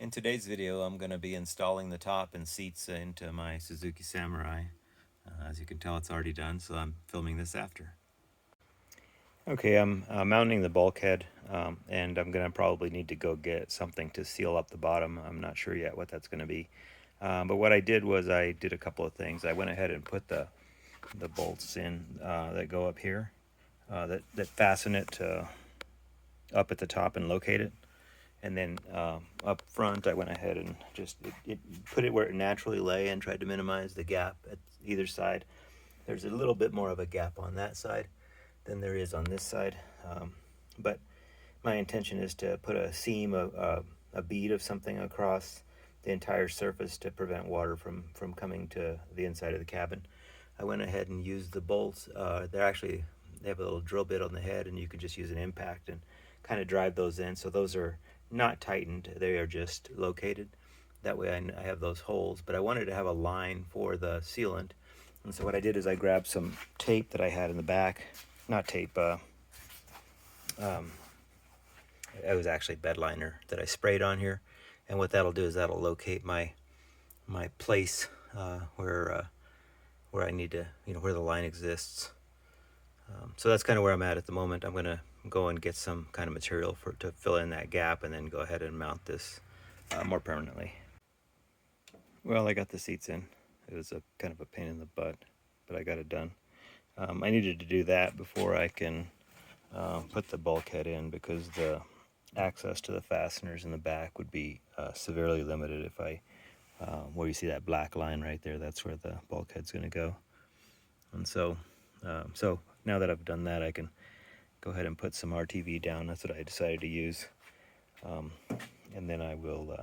In today's video, I'm going to be installing the top and seats into my Suzuki Samurai. As you can tell, it's already done, so I'm filming this after. Okay, I'm mounting the bulkhead, and I'm going to probably need to go get something to seal up the bottom. I'm not sure yet what that's going to be. But what I did was I did a couple of things. I went ahead and put the bolts in that go up here, that fasten it up at the top and locate it. And then up front, I went ahead and just put it where it naturally lay and tried to minimize the gap at either side. There's a little bit more of a gap on that side than there is on this side. But my intention is to put a seam, a bead of something across the entire surface to prevent water from coming to the inside of the cabin. I went ahead and used the bolts. They have a little drill bit on the head, and you could just use an impact and kind of drive those in. So those are not tightened, they are just located. That way I have those holes, but I wanted to have a line for the sealant. And so what I did is I grabbed some tape that I had in the back. Not tape, it was actually bed liner that I sprayed on here. And what that'll do is that'll locate my place where I need to, where the line exists. So that's kind of where I'm at the moment. I'm going to go and get some kind of material to fill in that gap and then go ahead and mount this more permanently. Well, I got the seats in. It was a kind of a pain in the butt, but I got it done. I needed to do that before I can put the bulkhead in, because the access to the fasteners in the back would be severely limited if I, where you see that black line right there, that's where the bulkhead's going to go. And so now that I've done that, I can go ahead and put some RTV down. That's what I decided to use. And then I will,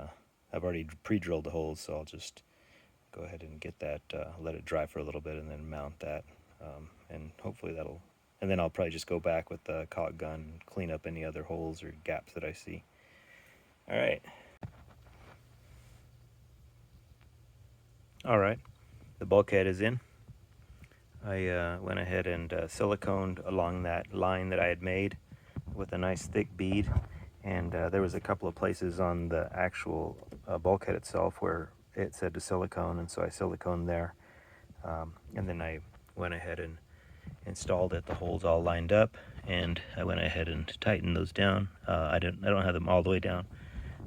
I've already pre-drilled the holes, so I'll just go ahead and get that, let it dry for a little bit and then mount that. And hopefully that'll, and then I'll probably just go back with the caulk gun and clean up any other holes or gaps that I see. All right. All right, the bulkhead is in. I went ahead and siliconed along that line that I had made with a nice thick bead, and there was a couple of places on the actual bulkhead itself where it said to silicone, and so I siliconed there, and then I went ahead and installed it. The holes all lined up, and I went ahead and tightened those down. I don't have them all the way down,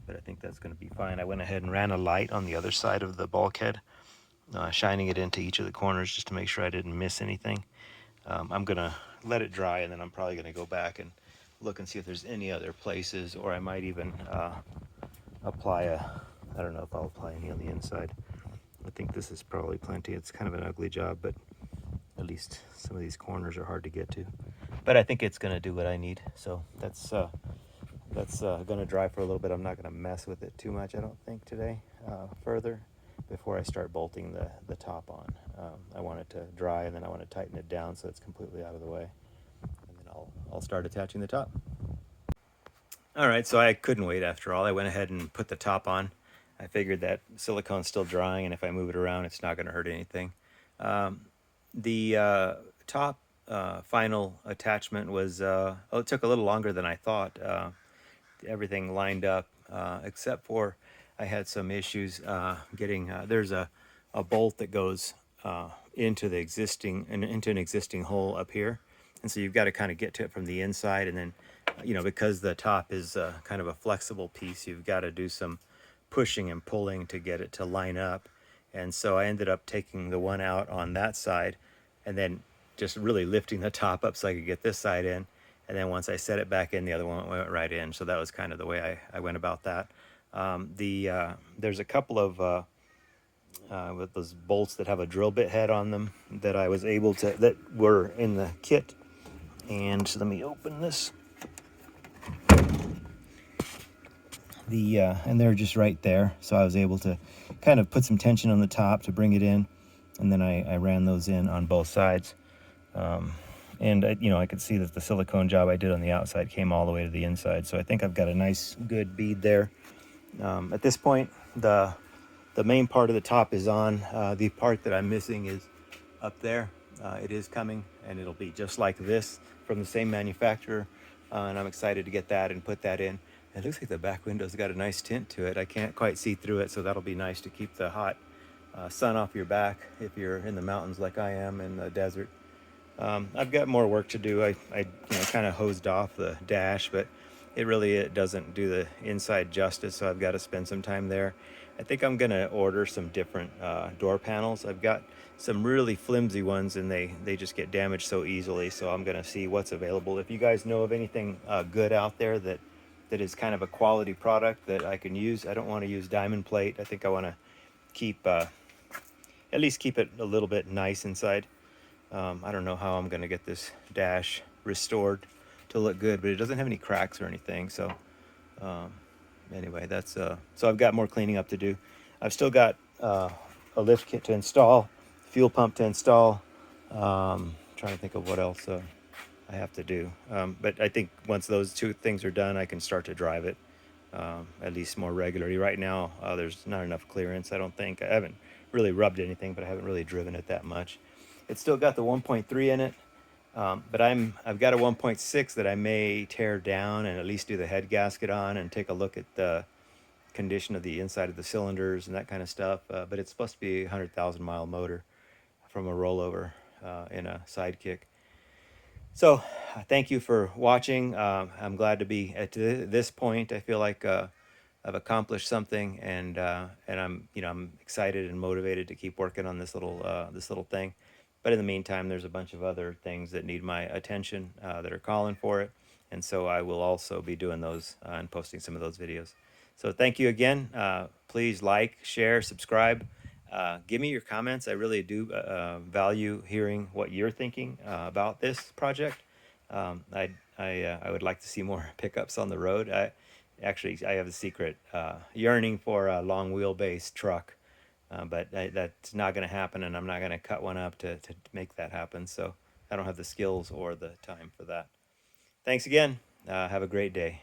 but I think that's going to be fine. I went ahead and ran a light on the other side of the bulkhead, shining it into each of the corners just to make sure I didn't miss anything. I'm gonna let it dry, and then I'm probably gonna go back and look and see if there's any other places, or I might even apply I don't know if I'll apply any on the inside. I think this is probably plenty. It's kind of an ugly job, but at least some of these corners are hard to get to. But I think it's gonna do what I need. So that's gonna dry for a little bit. I'm not gonna mess with it too much, I don't think, today further, before I start bolting the top on. I want it to dry, and then I want to tighten it down so it's completely out of the way, and then I'll start attaching the top. All right, so I couldn't wait after all. I went ahead and put the top on. I figured that silicone's still drying, and if I move it around, it's not going to hurt anything. The top final attachment was, it took a little longer than I thought. Everything lined up, except for I had some issues getting, there's a bolt that goes into an existing hole up here, and so you've got to kind of get to it from the inside, and then because the top is kind of a flexible piece, you've got to do some pushing and pulling to get it to line up. And so I ended up taking the one out on that side and then just really lifting the top up so I could get this side in. And then once I set it back in, the other one went right in. So that was kind of the way I went about that. There's a couple of with those bolts that have a drill bit head on them that I was able to, that were in the kit. And so let me open this. And they're just right there, so I was able to kind of put some tension on the top to bring it in, and then I ran those in on both sides. And I could see that the silicone job I did on the outside came all the way to the inside, so I think I've got a nice good bead there. At this point, the main part of the top is on. The part that I'm missing is up there. It is coming, and it'll be just like this from the same manufacturer, and I'm excited to get that and put that in. It looks like the back window's got a nice tint to it. I can't quite see through it, so that'll be nice to keep the hot sun off your back if you're in the mountains like I am in the desert. I've got more work to do. I kind of hosed off the dash, but it doesn't do the inside justice, so I've got to spend some time there. I think I'm going to order some different door panels. I've got some really flimsy ones, and they just get damaged so easily, so I'm going to see what's available. If you guys know of anything good out there that is kind of a quality product that I can use, I don't want to use diamond plate. I think I want to keep at least keep it a little bit nice inside. I don't know how I'm going to get this dash restored to look good, but it doesn't have any cracks or anything. So um, anyway, that's so I've got more cleaning up to do. I've still got a lift kit to install, fuel pump to install. Trying to think of what else I have to do. But I think once those two things are done, I can start to drive it at least more regularly. Right now, there's not enough clearance. I don't think. I haven't really rubbed anything, but I haven't really driven it that much. It's still got the 1.3 in it, but I've got a 1.6 that I may tear down and at least do the head gasket on and take a look at the condition of the inside of the cylinders and that kind of stuff. But it's supposed to be a 100,000 mile motor from a rollover in a sidekick. So, thank you for watching. I'm glad to be at this point. I feel like I've accomplished something, and I'm excited and motivated to keep working on this little thing. But in the meantime, there's a bunch of other things that need my attention that are calling for it, and so I will also be doing those and posting some of those videos. So thank you again. Please like, share, subscribe. Give me your comments. I really do value hearing what you're thinking about this project. I would like to see more pickups on the road. I have a secret yearning for a long wheelbase truck, but that's not going to happen, and I'm not going to cut one up to make that happen. So I don't have the skills or the time for that. Thanks again. Have a great day.